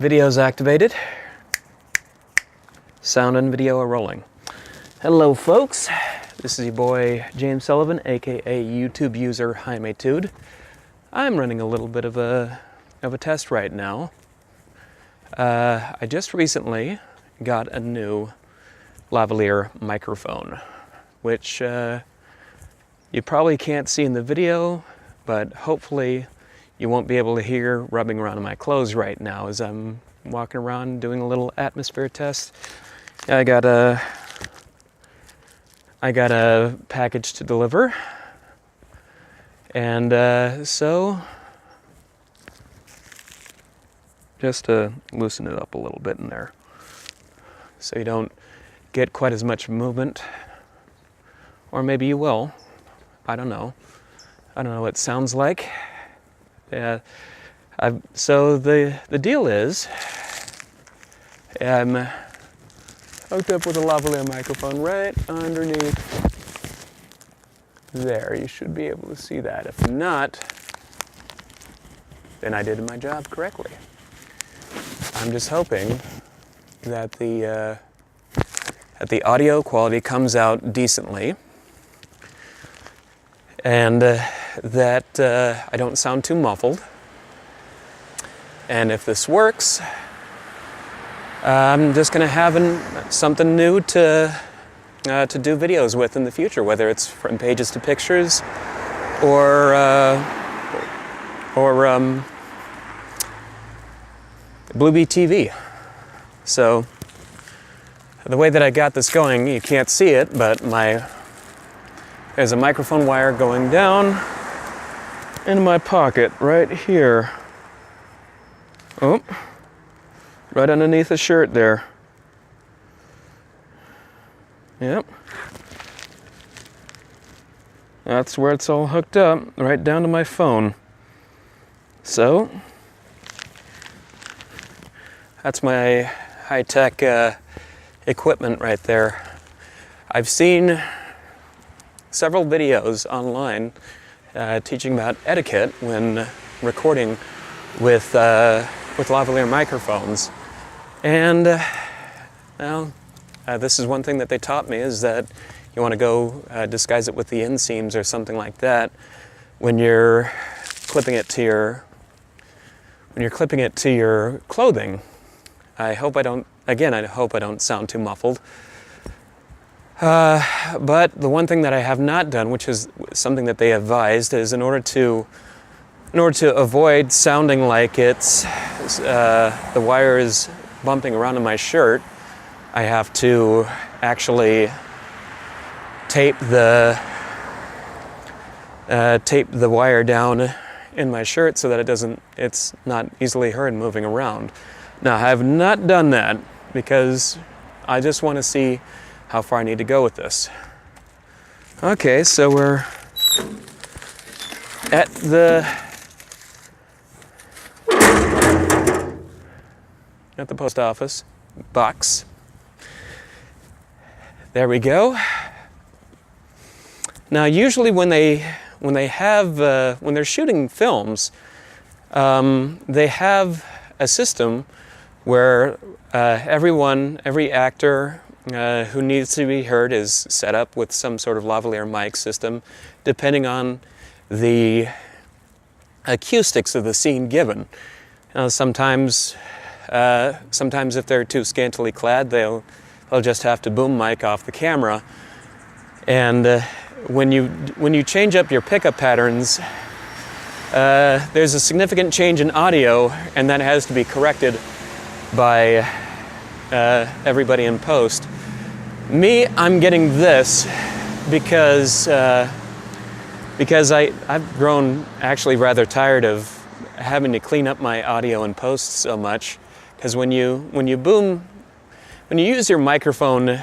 Video's activated. Sound and video are rolling. Hello folks, this is your boy James Sullivan, aka YouTube user Jaimetude. I'm running a little bit of a test right now. I just recently got a new lavalier microphone, which you probably can't see in the video, but hopefully you won't be able to hear rubbing around in my clothes right now as I'm walking around doing a little atmosphere test. I got a package to deliver, and so just to loosen it up a little bit in there so you don't get quite as much movement, or maybe you will. I don't know what it sounds like. So the deal is, I'm hooked up with a lavalier microphone right underneath there. You should be able to see that. If not, then I did my job correctly. I'm just hoping that the audio quality comes out decently, and that I don't sound too muffled. And if this works, I'm just going to have something new to do videos with in the future, whether it's from pages to pictures or Bluebee TV. So the way that I got this going, you can't see it, but there's a microphone wire going down into my pocket right here. Oh, right underneath the shirt there. Yep. That's where it's all hooked up, right down to my phone. So that's my high-tech equipment right there. I've seen several videos online teaching about etiquette when recording with lavalier microphones, and this is one thing that they taught me, is that you want to go disguise it with the inseams or something like that when you're clipping it to your clothing. I hope I don't sound too muffled. But the one thing that I have not done, which is something that they advised, is in order to avoid sounding like it's the wire is bumping around in my shirt, I have to actually tape the wire down in my shirt so that it's not easily heard moving around. Now, I have not done that because I just want to see how far I need to go with this. Okay, so we're at the post office box. There we go. Now, usually when they're shooting films, they have a system where every actor who needs to be heard is set up with some sort of lavalier mic system, depending on the acoustics of the scene given. Sometimes if they're too scantily clad, they'll just have to boom mic off the camera. And when you change up your pickup patterns, there's a significant change in audio, and that has to be corrected by everybody in post. Me, I'm getting this because I've grown actually rather tired of having to clean up my audio in post so much. Because when you use your microphone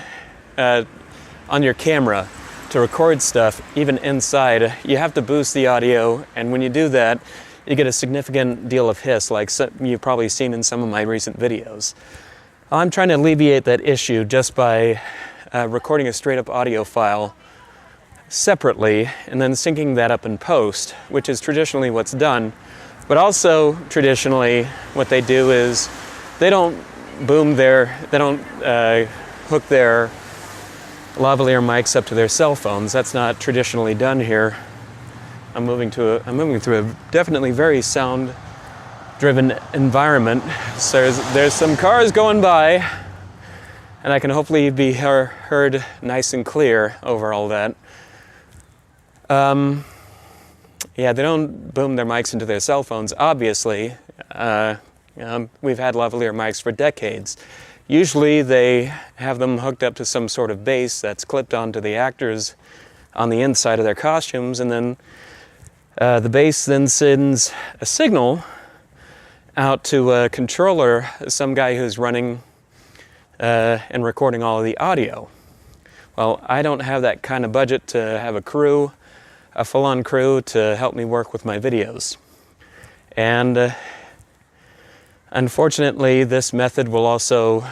on your camera to record stuff, even inside, you have to boost the audio, and when you do that, you get a significant deal of hiss, like you've probably seen in some of my recent videos. I'm trying to alleviate that issue just by recording a straight-up audio file separately and then syncing that up in post, which is traditionally what's done. But also, traditionally, what they do is they don't hook their lavalier mics up to their cell phones. That's not traditionally done here. I'm moving through a definitely very sound-driven environment. So there's some cars going by, and I can hopefully be heard nice and clear over all that. Yeah, they don't boom their mics into their cell phones, obviously. We've had lavalier mics for decades. Usually they have them hooked up to some sort of base that's clipped onto the actors on the inside of their costumes, and then the base then sends a signal out to a controller, some guy who's running and recording all of the audio. Well, I don't have that kind of budget to have a full-on crew to help me work with my videos. And unfortunately, this method will also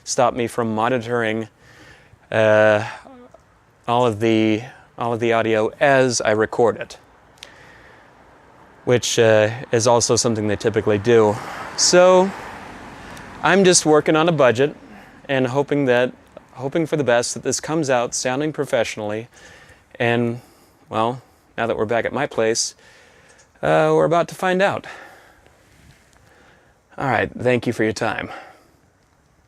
stop me from monitoring all of the audio as I record it, which is also something they typically do. So I'm just working on a budget and hoping for the best, that this comes out sounding professionally. And well, now that we're back at my place, we're about to find out. All right, thank you for your time.